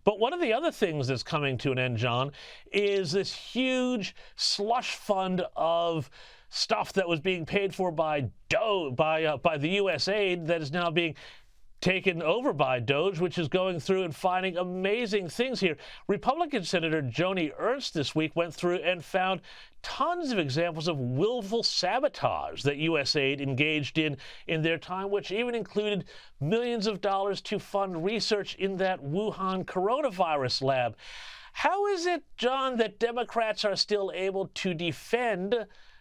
But one of the other things that's coming to an end, John, is this huge slush fund of stuff that was being paid for by the U.S. aid that is now being taken over by DOGE, which is going through and finding amazing things here. Republican Senator Joni Ernst this week went through and found tons of examples of willful sabotage that U.S. aid engaged in their time, which even included millions of dollars to fund research in that Wuhan coronavirus lab. How is it, John, that Democrats are still able to defend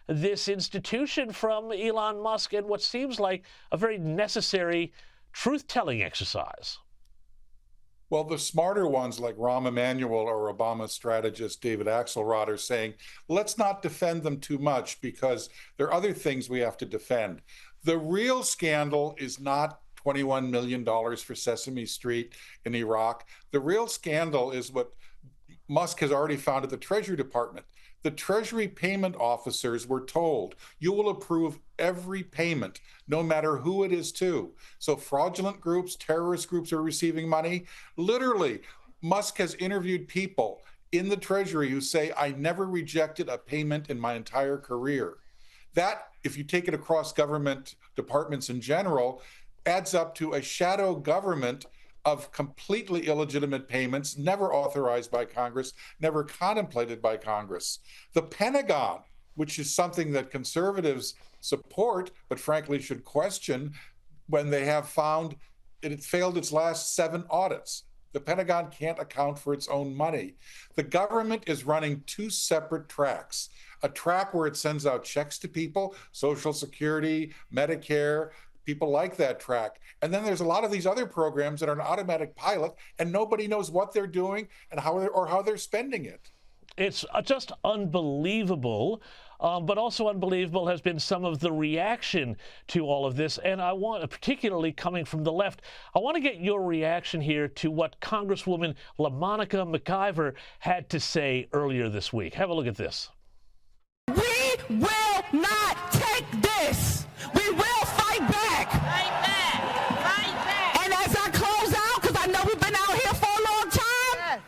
this institution from Elon Musk and what seems like a very necessary truth-telling exercise? Well, the smarter ones like Rahm Emanuel or Obama strategist David Axelrod are saying, let's not defend them too much because there are other things we have to defend. The real scandal is not $21 million for Sesame Street in Iraq. The real scandal is what Musk has already found at the Treasury Department. The Treasury payment officers were told, you will approve every payment, no matter who it is to. So fraudulent groups, terrorist groups are receiving money. Literally, Musk has interviewed people in the Treasury who say, I never rejected a payment in my entire career. That, if you take it across government departments in general, adds up to a shadow government of completely illegitimate payments, never authorized by Congress, never contemplated by Congress. The Pentagon, which is something that conservatives support, but frankly should question when they have found it failed its last 7 audits. The Pentagon can't account for its own money. The government is running 2 separate tracks, a track where it sends out checks to people, Social Security, Medicare, people like that track. And then there's a lot of these other programs that are an automatic pilot and nobody knows what they're doing and how they're spending it. It's just unbelievable. But also unbelievable has been some of the reaction to all of this. And I want, particularly coming from the left, I want to get your reaction here to what Congresswoman LaMonica McIver had to say earlier this week. Have a look at this. We will not take this. We will fight back. Fight back. Fight back. And as I close out, because I know we've been out here for a long time,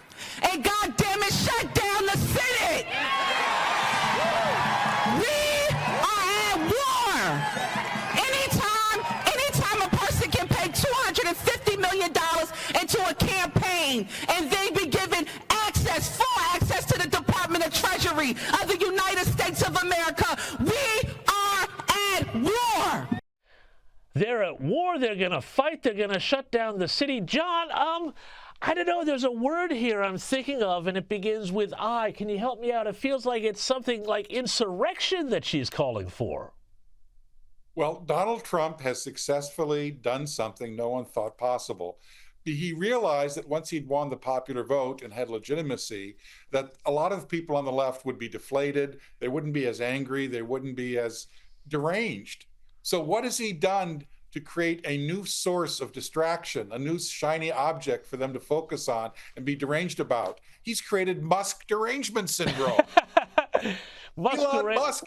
and God damn it, shut down the Senate. We are at war. Anytime a person can pay $250 million into a campaign and they be given full access to the Department of Treasury of the United States of America, we are at war. They're at war. They're going to fight. They're going to shut down the city. John, I don't know. There's a word here I'm thinking of, and it begins with I. Can you help me out? It feels like it's something like insurrection that she's calling for. Well, Donald Trump has successfully done something no one thought possible. He realized that once he'd won the popular vote and had legitimacy, that a lot of people on the left would be deflated. They wouldn't be as angry. They wouldn't be as deranged. So what has he done to create a new source of distraction, a new shiny object for them to focus on and be deranged about? He's created Musk derangement syndrome. Elon Musk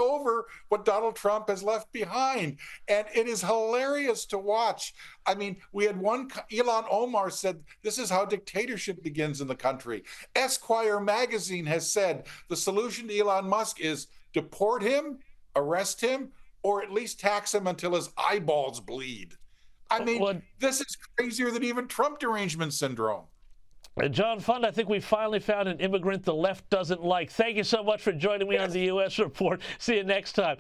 over what Donald Trump has left behind. And it is hilarious to watch. I mean, we had one, Ilhan Omar said, this is how dictatorship begins in the country. Esquire magazine has said the solution to Elon Musk is deport him, arrest him, or at least tax him until his eyeballs bleed. I mean, this is crazier than even Trump derangement syndrome. John Fund, I think we finally found an immigrant the left doesn't like. Thank you so much for joining me on the U.S. Report. See you next time.